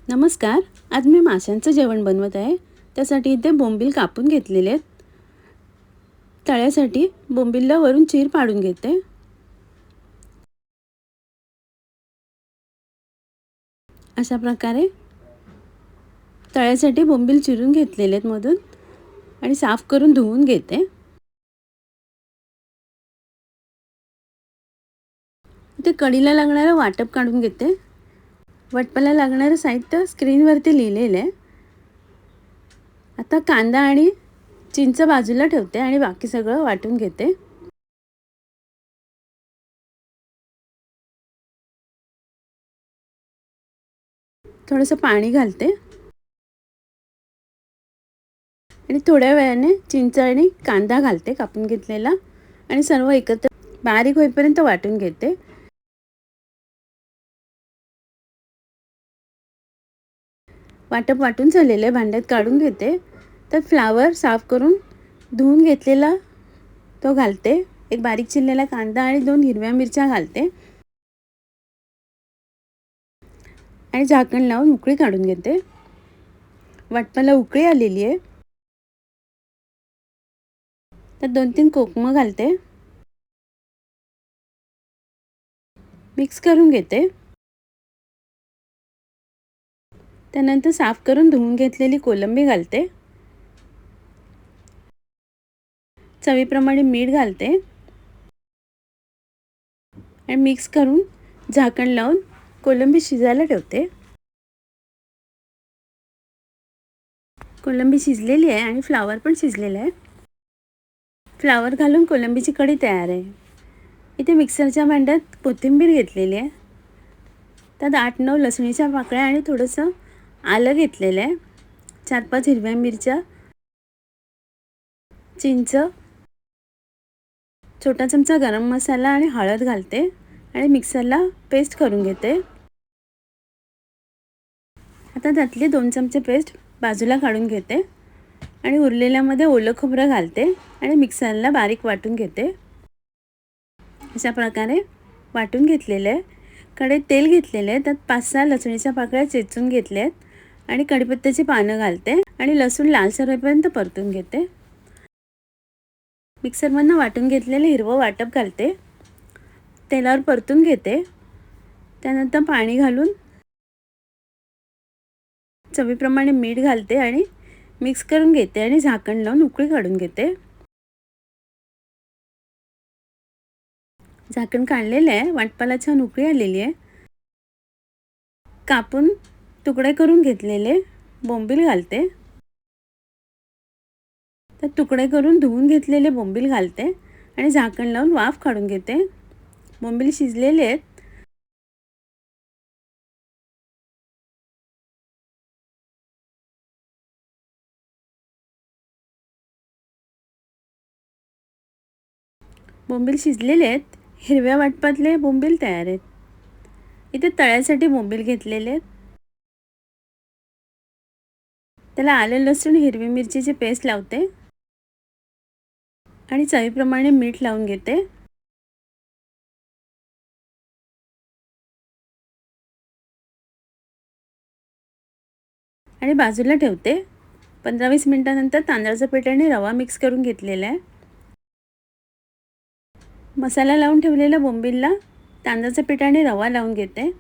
नमस्कार. आज मी माशांचं जेवण बनवत आहे. त्यासाठी इथे बोंबील कापून घेतलेले आहेत. तळ्यासाठी बोंबीलला वरून चीर पाडून घेते. अशा प्रकारे तळ्यासाठी बोंबील चिरून घेतलेले आहेत मधून आणि साफ करून धुवून घेते. इथे कढीला लागणारं वाटप काढून घेते. वाटपाला लागणारं साहित्य स्क्रीनवरती लिहिलेलं आहे. आता कांदा आणि चिंच बाजूला ठेवते आणि बाकी सगळं वाटून घेते. थोडंसं पाणी घालते आणि थोड्या वेळाने चिंच आणि कांदा घालते कापून घेतलेला आणि सर्व एकत्र बारीक होईपर्यंत वाटून घेते. वाटप वाटून झालेले भांड्यात काढून घेते. तर फ्लावर साफ करून धुवून घेतलेला तो घालते. एक बारीक चिरलेला कांदा आणि 2 हिरव्या मिरच्या घालते आणि झाकण लावून उकळी काढून घेते. वाटपाला उकळी आलेली आहे. तर 2-3 कोकमं घालते. मिक्स करून घेते. त्यानंतर साफ करून धुवून घेतलेली कोलंबी घालते. चवीप्रमाणे मीठ घालते आणि मिक्स करून झाकण लावून कोलंबी शिजायला ठेवते. कोलंबी शिजलेली आहे आणि फ्लावर पण शिजलेला आहे. फ्लावर घालून कोलंबीची कढी तयार आहे. इथे मिक्सरच्या भांड्यात कोथिंबीर घेतलेली आहे. त्यात 8-9 लसणीच्या पाकळ्या आणि थोडंसं आलं घेतलेलं आहे. 4-5 हिरव्या मिरच्या, चिंच, छोटा चमचा गरम मसाला आणि हळद घालते आणि मिक्सरला पेस्ट करून घेते. आता त्यातले 2 चमचे पेस्ट बाजूला काढून घेते आणि उरलेल्यामध्ये ओलं खोबरं घालते आणि मिक्सरला बारीक वाटून घेते. अशा प्रकारे वाटून घेतलेलं आहे. कढईत तेल घेतलेलं आहे. त्यात 5-6 लसणीच्या पाकळ्या चेचून घेतल्या आहेत आणि कढीपत्त्याची पानं घालते आणि लसूण लालसर होईपर्यंत परतून घेते. मिक्सरमधनं वाटून घेतलेलं हिरवं वाटप घालते. तेलावर परतून घेते. त्यानंतर पाणी घालून चवीप्रमाणे मीठ घालते आणि मिक्स करून घेते आणि झाकण लावून उकळी काढून घेते. झाकण काढलेलं आहे. वाटपाला छान उकळी आलेली आहे. कापून तुकडे करून घेतलेले बोंबील घालते. तर तुकडे करून धुवून घेतलेले बोंबील घालते आणि झाकण लावून वाफ काढून घेते. बोंबील शिजलेले आहेत. बोंबील शिजलेले आहेत. हिरव्या वाटपातले बोंबील तयार आहेत. इथे तळ्यासाठी बोंबील घेतलेले आहेत. त्याला आलं लसूण हिरवी मिरचीची पेस्ट लावते आणि चवीप्रमाणे मीठ लावून घेते. आणि बाजूला ठेवते. 15-20 मिनिटांनंतर तांदळाच्या पिठाने रवा मिक्स करून घेतलेला आहे. मसाला लावून ठेवलेल्या बोंबीलला तांदळाच्या पिठाने रवा लावून घेते.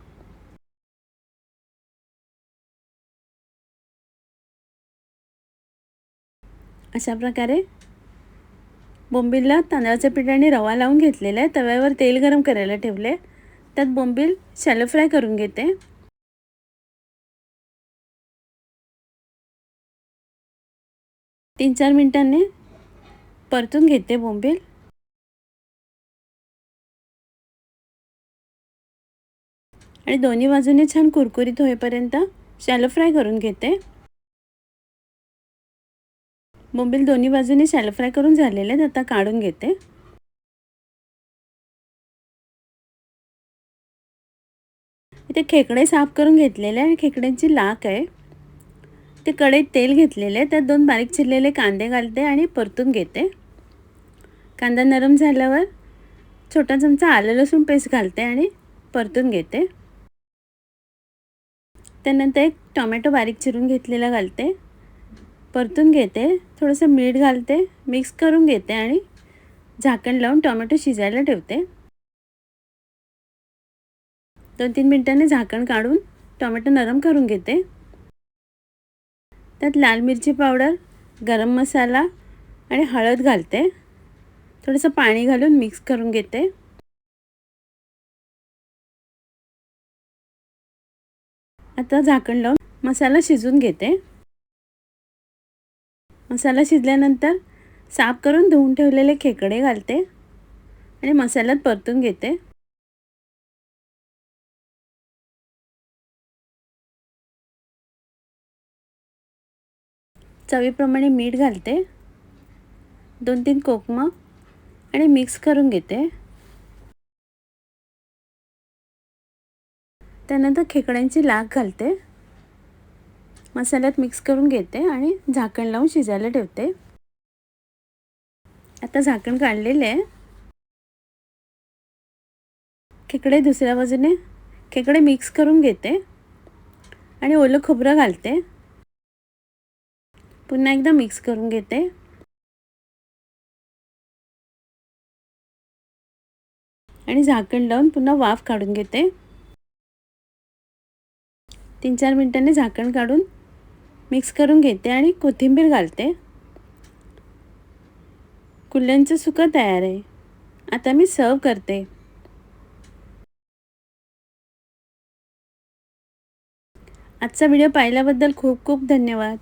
अशा प्रकारे बोंबीलला तांदळाच्या पिठाने रवा लावून घेतलेला आहे. तव्यावर तेल गरम करायला ठेवले. त्यात बोंबील शॅलो फ्राय करून घेते. 3-4 मिनिटांनी परतून घेते बोंबील आणि दोन्ही बाजूने छान कुरकुरीत होईपर्यंत शॅलो फ्राय करून घेते. बोंबील दोन्ही बाजूने शॅलो फ्राय करून झालेले आहेत. आता काढून घेते. इथे खेकडे साफ करून घेतलेले आणि खेकड्यांची लाख आहे. ते कढईत तेल घेतलेले. त्यात 2 बारीक चिरलेले कांदे घालते आणि परतून घेते. कांदा नरम झाल्यावर छोटा चमचा आलं लसूण पेस्ट घालते आणि परतून घेते. त्यानंतर एक टोमॅटो बारीक चिरून घेतलेला घालते, परतून घेते, थोडंसं मीठ घालते, मिक्स करून घेते आणि झाकण लावून टोमॅटो शिजायला ठेवते. 2-3 मिनिटांनी झाकण काढून टोमॅटो नरम करून घेते. त्यात लाल मिरची पावडर, गरम मसाला आणि हळद घालते. थोडंसं पाणी घालून मिक्स करून घेते. आता झाकण लावून मसाला शिजवून घेते. मसाला शिजल्यानंतर साफ करून धुवून ठेवलेले खेकडे घालते आणि मसाल्यात परतून घेते. चवीप्रमाणे मीठ घालते, 2-3 कोकमं आणि मिक्स करून घेते. त्यानंतर खेकड्यांची लाग घालते, मसाल्यात मिक्स करून घेते आणि झाकण लावून शिजायला ठेवते. आता झाकण काढलेले आहे. खेकडे दुसऱ्या बाजूने खेकडे मिक्स करून घेते आणि ओलं खोबरं घालते. पुन्हा एकदा मिक्स करून घेते. आणि झाकण लावून पुन्हा वाफ काढून घेते. 3-4 मिनिटांनी झाकण काढून मिक्स करून घेते आणि कोथिंबीर घालते. कुल्ल्यांचं सुकं तयार आहे. आता मी सर्व करते. आजचा व्हिडिओ पाहिल्याबद्दल खूप खूप धन्यवाद.